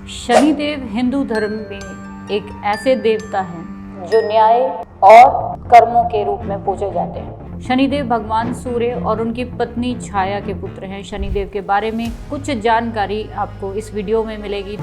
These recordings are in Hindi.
शनिदेव हिंदू धर्म में एक ऐसे देवता हैं जो न्याय और कर्मों के रूप में पूजे जाते हैं। शनिदेव भगवान सूर्य और उनकी पत्नी छाया के पुत्र हैं। शनिदेव के बारे में कुछ जानकारी आपको इस वीडियो में मिलेगी।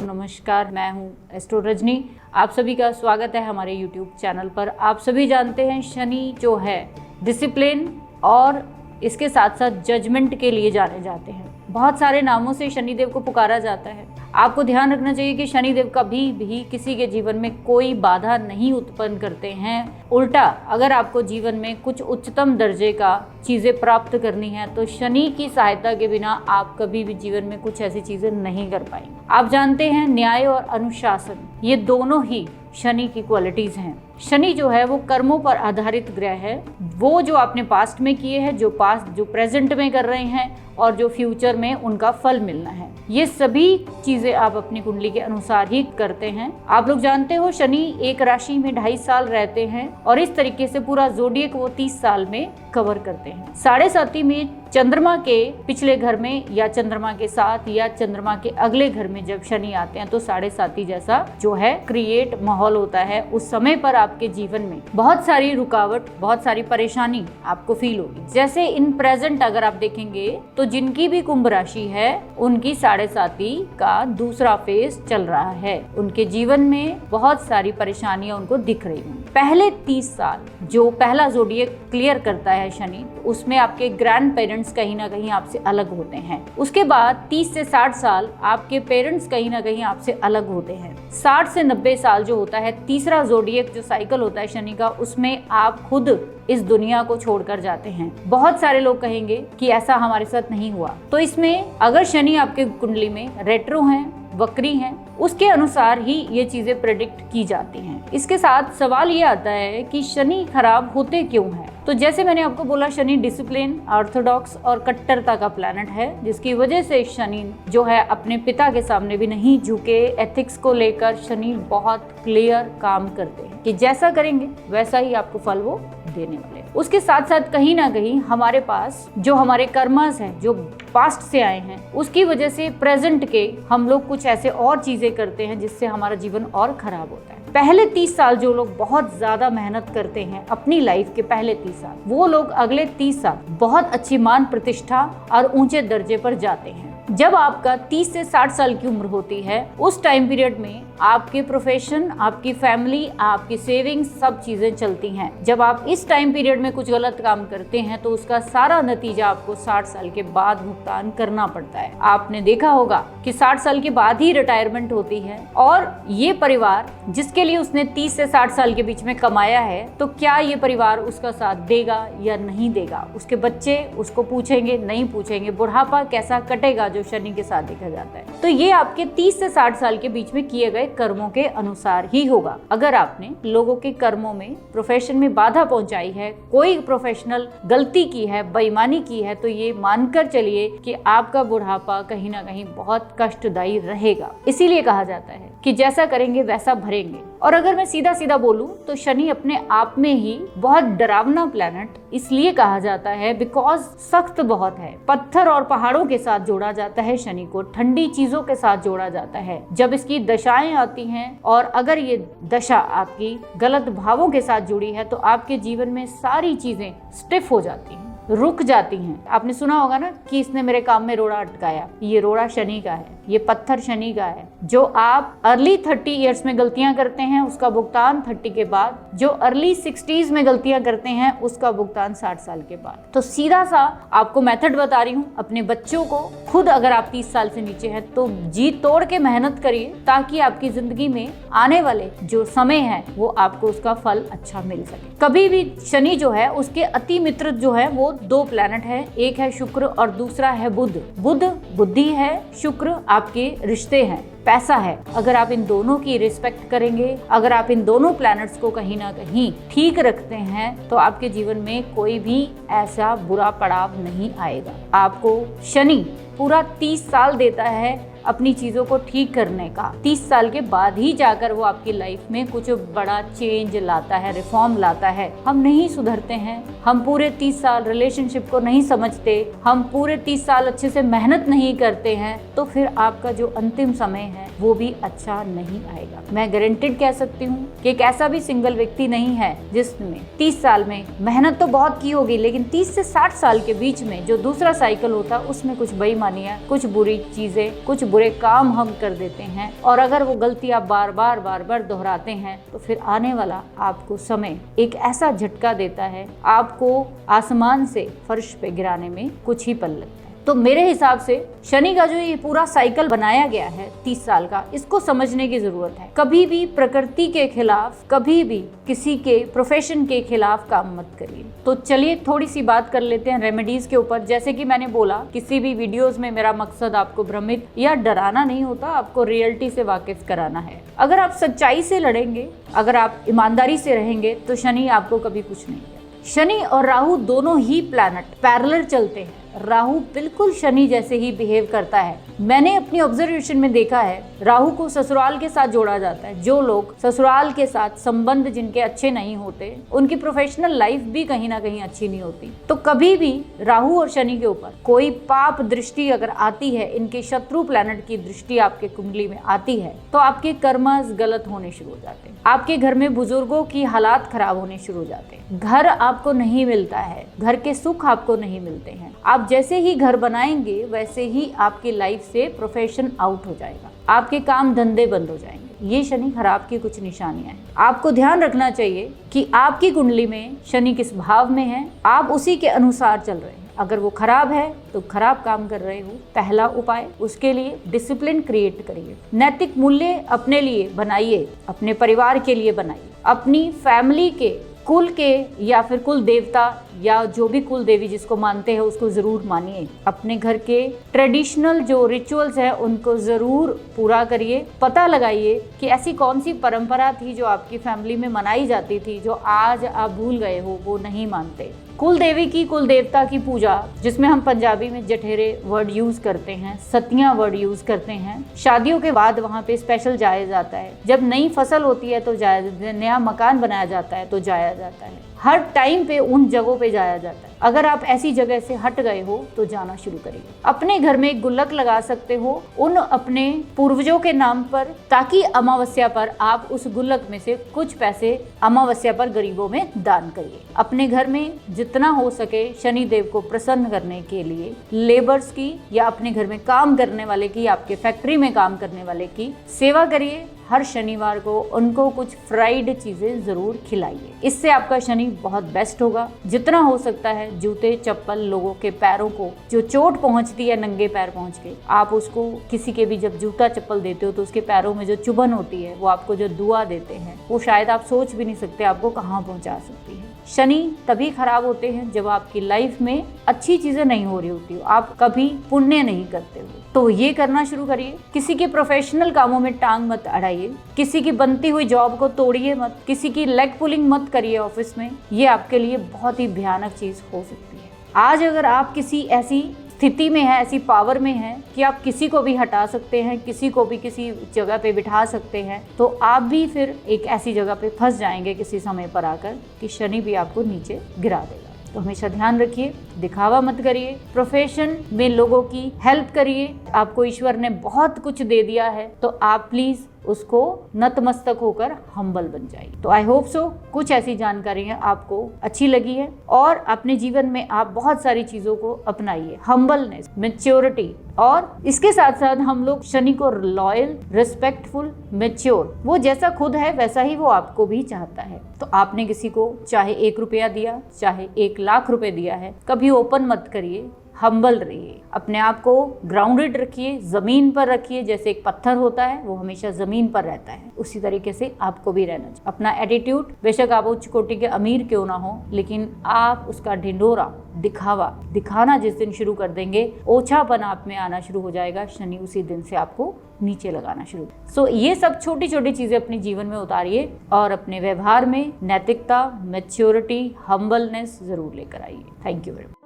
नमस्कार, मैं हूं एस्ट्रो रजनी। आप सभी का स्वागत है हमारे YouTube चैनल पर। आप सभी जानते हैं शनि जो है डिसिप्लिन और इसके साथ साथ जजमेंट के लिए जाने जाते हैं। बहुत सारे नामों से शनिदेव को पुकारा जाता है। आपको ध्यान रखना चाहिए कि शनिदेव कभी भी किसी के जीवन में कोई बाधा नहीं उत्पन्न करते हैं। उल्टा, अगर आपको जीवन में कुछ उच्चतम दर्जे का चीज़ें प्राप्त करनी है तो शनि की सहायता के बिना आप कभी भी जीवन में कुछ ऐसी चीज़ें नहीं कर पाएंगे। आप जानते हैं न्याय और अनुशासन ये दोनों ही शनि की क्वालिटीज़ हैं। शनि जो है वो कर्मों पर आधारित ग्रह है। वो जो आपने पास्ट में किए हैं, जो प्रेजेंट में कर रहे हैं और जो फ्यूचर में उनका फल मिलना है, ये सभी चीज़ें आप अपनी कुंडली के अनुसार ही करते हैं। आप लोग जानते हो शनि एक राशि में 2.5 साल रहते हैं और इस तरीके से पूरा ज़ोडिएक वो 30 साल में कवर करते हैं। 7.5 में चंद्रमा के पिछले घर में या चंद्रमा के साथ या चंद्रमा के अगले घर में जब शनि आते हैं तो 7.5 जैसा जो है क्रिएट माहौल होता है। उस समय पर आपके जीवन में बहुत सारी रुकावट, बहुत सारी परेशानी आपको फील होगी। जैसे इन प्रेजेंट अगर आप देखेंगे तो जिनकी भी कुंभ राशि है उनकी 7.5 का दूसरा फेज चल रहा है। उनके जीवन में बहुत सारी परेशानियां उनको दिख रही हैं। पहले 30 साल जो पहला ज़ोडिएक क्लियर करता है शनि, उसमें आपके ग्रैंड पेरेंट्स कहीं ना कहीं आपसे अलग होते हैं। उसके बाद 30 से 60 साल आपके पेरेंट्स कहीं ना कहीं आपसे अलग होते हैं। 60 से 90 साल जो होता है तीसरा ज़ोडिएक जो साइकिल होता है शनि का, उसमें आप खुद इस दुनिया को छोड़कर जाते हैं। बहुत सारे लोग कहेंगे कि ऐसा हमारे साथ नहीं हुआ। तो इसमें अगर शनि आपके कुंडली में रेट्रो हैं, वक्री हैं, उसके अनुसार ही ये चीजें प्रेडिक्ट की जाती हैं। इसके साथ सवाल ये आता है कि शनि खराब होते क्यों हैं? तो जैसे मैंने आपको बोला, शनि डिसिप्लिन, ऑर्थोडॉक्स और कट्टरता का प्लैनेट है, जिसकी वजह से शनि जो है अपने पिता के सामने भी नहीं झुके। एथिक्स को लेकर शनि बहुत क्लियर काम करते हैं कि जैसा करेंगे वैसा ही आपको फल वो देने वाले। उसके साथ साथ कहीं ना कहीं हमारे पास जो हमारे कर्मस हैं, जो पास्ट से आए हैं, उसकी वजह से प्रेजेंट के हम लोग कुछ ऐसे और चीजें करते हैं जिससे हमारा जीवन और खराब होता है। पहले 30 साल जो लोग बहुत ज्यादा मेहनत करते हैं अपनी लाइफ के पहले 30 साल, वो लोग अगले 30 साल बहुत अच्छी मान प्रतिष्ठा और ऊंचे दर्जे पर जाते हैं। जब आपका 30 से 60 साल की उम्र होती है, उस टाइम पीरियड में आपके प्रोफेशन, आपकी फैमिली, आपकी सेविंग्स सब चीजें चलती हैं। जब आप इस टाइम पीरियड में कुछ गलत काम करते हैं तो उसका सारा नतीजा आपको 60 साल के बाद भुगतान करना पड़ता है। आपने देखा होगा कि 60 साल के बाद ही रिटायरमेंट होती है और ये परिवार जिसके लिए उसने 30 से 60 साल के बीच में कमाया है, तो क्या ये परिवार उसका साथ देगा या नहीं देगा? उसके बच्चे उसको पूछेंगे, नहीं पूछेंगे? बुढ़ापा कैसा कटेगा जो शनि के साथ देखा जाता है? तो ये आपके 30 से 60 साल के बीच में किए गए कर्मों के अनुसार ही होगा। अगर आपने लोगों के कर्मों में, प्रोफेशन में बाधा पहुंचाई है, कोई प्रोफेशनल गलती की है, बेईमानी की है, तो ये मानकर चलिए कि आपका बुढ़ापा कहीं ना कहीं बहुत कष्टदायी रहेगा। इसीलिए कहा जाता है कि जैसा करेंगे वैसा भरेंगे। और अगर मैं सीधा सीधा बोलूं तो शनि अपने आप में ही बहुत डरावना प्लैनेट इसलिए कहा जाता है बिकॉज सख्त बहुत है। पत्थर और पहाड़ों के साथ जोड़ा जाता है शनि को, ठंडी चीजों के साथ जोड़ा जाता है। जब इसकी दशाएं आती हैं और अगर ये दशा आपकी गलत भावों के साथ जुड़ी है तो आपके जीवन में सारी चीजें स्टिफ हो जाती हैं, रुक जाती हैं। आपने सुना होगा ना कि इसने मेरे काम में रोड़ा अटकाया। ये रोड़ा शनि का है, ये पत्थर शनि का है। जो आप अर्ली 30 ईयर्स में गलतियां करते हैं उसका भुगतान 30 के बाद, जो अर्ली 60s में गलतियां करते हैं उसका भुगतान 60 साल के बाद। तो सीधा सा आपको मेथड बता रही हूँ। अपने बच्चों को खुद अगर आप 30 साल से नीचे हैं तो जी तोड़ के मेहनत करिए ताकि आपकी जिंदगी में आने वाले जो समय है वो आपको उसका फल अच्छा मिल सके। कभी भी शनि जो है उसके अति मित्र जो है वो 2 प्लैनेट है, एक है शुक्र और दूसरा है बुध। बुध बुद्धि है, शुक्र आपके रिश्ते हैं, पैसा है। अगर आप इन दोनों की रिस्पेक्ट करेंगे, अगर आप इन दोनों प्लैनेट्स को कहीं ना कहीं ठीक रखते हैं तो आपके जीवन में कोई भी ऐसा बुरा पड़ाव नहीं आएगा। आपको शनि पूरा 30 साल देता है अपनी चीजों को ठीक करने का। 30 साल के बाद ही जाकर वो आपकी लाइफ में कुछ बड़ा चेंज लाता है, रिफॉर्म लाता है। हम नहीं सुधरते हैं, हम पूरे 30 साल रिलेशनशिप को नहीं समझते, हम पूरे 30 साल अच्छे से मेहनत नहीं करते हैं, तो फिर आपका जो अंतिम समय है वो भी अच्छा नहीं आएगा। मैं गारंटेड कह सकती हूँ कि एक ऐसा भी सिंगल व्यक्ति नहीं है जिसने 30 साल में मेहनत तो बहुत की होगी, लेकिन 30 से 60 साल के बीच में जो दूसरा साइकिल होता है उसमें कुछ बेईमानियां, कुछ बुरी चीजें, कुछ बुरे काम हम कर देते हैं। और अगर वो गलती आप बार बार दोहराते हैं तो फिर आने वाला आपको समय एक ऐसा झटका देता है, आपको आसमान से फर्श पे गिराने में कुछ ही पल लगता है। तो मेरे हिसाब से शनि का जो ये पूरा साइकिल बनाया गया है 30 साल का, इसको समझने की जरूरत है। कभी भी प्रकृति के खिलाफ, कभी भी किसी के प्रोफेशन के खिलाफ काम मत करिए। तो चलिए थोड़ी सी बात कर लेते हैं रेमेडीज के ऊपर। जैसे कि मैंने बोला, किसी भी वीडियोस में मेरा मकसद आपको भ्रमित या डराना नहीं होता, आपको रियलिटी से वाकिफ कराना है। अगर आप सच्चाई से लड़ेंगे, अगर आप ईमानदारी से रहेंगे, तो शनि आपको कभी कुछ नहीं है। शनि और राहु दोनों ही प्लैनेट पैरेलल चलते हैं। राहु बिल्कुल शनि जैसे ही बिहेव करता है। मैंने अपनी ऑब्जर्वेशन में देखा है, राहु को ससुराल के साथ जोड़ा जाता है। जो लोग ससुराल के साथ संबंध जिनके अच्छे नहीं होते, उनकी प्रोफेशनल लाइफ भी कहीं ना कहीं अच्छी नहीं होती। तो कभी भी राहु और शनि के ऊपर कोई पाप दृष्टि अगर आती है, इनके शत्रु प्लैनेट की दृष्टि आपके कुंडली में आती है, तो आपके कर्मस गलत होने शुरू हो जाते हैं। आपके घर में बुजुर्गों की हालात खराब होने शुरू हो जाते हैं। घर आपको नहीं मिलता है, घर के सुख आपको नहीं मिलते हैं। आप जैसे ही घर बनाएंगे वैसे ही आपकी लाइफ से प्रोफेशन आउट हो जाएगा, आपके काम धंधे बंद हो जाएंगे। ये शनि खराब की कुछ निशानियां हैं। आपको ध्यान रखना चाहिए कि आपकी कुंडली में शनि किस भाव में है, आप उसी के अनुसार चल रहे हैं। अगर वो खराब है तो खराब काम कर रहे हो। पहला उपाय, उसके लिए डिसिप्लिन क्रिएट करिए। नैतिक मूल्य अपने लिए बनाइए, अपने परिवार के लिए बनाइए, अपनी फैमिली के, कुल के या फिर कुल देवता या जो भी कुल देवी जिसको मानते हैं उसको जरूर मानिए। अपने घर के ट्रेडिशनल जो रिचुअल्स है उनको जरूर पूरा करिए। पता लगाइए कि ऐसी कौन सी परंपरा थी जो आपकी फैमिली में मनाई जाती थी, जो आज आप भूल गए हो, वो नहीं मानते। कुल देवी की, कुल देवता की पूजा, जिसमें हम पंजाबी में जठेरे वर्ड यूज करते हैं, सतियां वर्ड यूज करते हैं। शादियों के बाद वहाँ पे स्पेशल जाया जाता है। जब नई फसल होती है तो जाया, नया मकान बनाया जाता है तो जाया जाता है। हर टाइम पे उन जगहों पे जाया जाता है। अगर आप ऐसी जगह से हट गए हो तो जाना शुरू करिए। अपने घर में गुल्लक लगा सकते हो उन अपने पूर्वजों के नाम पर, ताकि अमावस्या पर आप उस गुल्लक में से कुछ पैसे अमावस्या पर गरीबों में दान करिए। अपने घर में जितना हो सके शनि देव को प्रसन्न करने के लिए लेबर्स की या अपने घर में काम करने वाले की, आपके फैक्ट्री में काम करने वाले की सेवा करिए। हर शनिवार को उनको कुछ फ्राइड चीजें जरूर खिलाइए। इससे आपका शनि बहुत बेस्ट होगा। जितना हो सकता है जूते चप्पल, लोगों के पैरों को जो चोट पहुंचती है नंगे पैर पहुंच के, आप उसको किसी के भी जब जूता चप्पल देते हो तो उसके पैरों में जो चुभन होती है, वो आपको जो दुआ देते हैं, वो शायद आप सोच भी नहीं सकते आपको कहाँ पहुंचा सकती है। शनि तभी खराब होते हैं जब आपकी लाइफ में अच्छी चीजें नहीं हो रही होती हो, आप कभी पुण्य नहीं करते हो। तो ये करना शुरू करिए। किसी के प्रोफेशनल कामों में टांग मत अड़ाइए, किसी की बनती हुई जॉब को तोड़िए मत, किसी की लेग पुलिंग मत करिए ऑफिस में। ये आपके लिए बहुत ही भयानक चीज हो सकती है। आज अगर आप किसी ऐसी स्थिति में है, ऐसी पावर में है कि आप किसी को भी हटा सकते हैं, किसी को भी किसी जगह पे बिठा सकते हैं, तो आप भी फिर एक ऐसी जगह पे फंस जाएंगे किसी समय पर आकर कि शनि भी आपको नीचे गिरा देगा। तो हमेशा ध्यान रखिए, दिखावा मत करिए, प्रोफेशन में लोगों की हेल्प करिए। आपको ईश्वर ने बहुत कुछ दे दिया है तो आप प्लीज उसको नतमस्तक होकर हम्बल बन जाइए। तो आई होप सो कुछ ऐसी जानकारियां आपको अच्छी लगी है और अपने जीवन में आप बहुत सारी चीजों को अपनाइए। हम्बलनेस, मैच्योरिटी, और इसके साथ साथ हम लोग शनि को लॉयल, रिस्पेक्टफुल, मैच्योर, वो जैसा खुद है वैसा ही वो आपको भी चाहता है। तो आपने किसी को चाहे 1 रुपया दिया, चाहे 1 लाख रुपए दिया है, कभी ओपन मत करिए, हम्बल रहिए। अपने आप को ग्राउंडेड रखिए, जमीन पर रखिए। जैसे एक पत्थर होता है वो हमेशा जमीन पर रहता है, उसी तरीके से आपको भी रहना चाहिए। अपना एटीट्यूड, बेशक आप उच्च कोटि के अमीर क्यों ना हो, लेकिन आप उसका ढिंढोरा, दिखाना जिस दिन शुरू कर देंगे, ओछापन आप में आना शुरू हो जाएगा। शनि उसी दिन से आपको नीचे लगाना शुरू। सो ये सब छोटी छोटी चीजें अपने जीवन में उतारिए और अपने व्यवहार में नैतिकता, मैच्योरिटी, हम्बलनेस जरूर लेकर आइए। Thank you very much.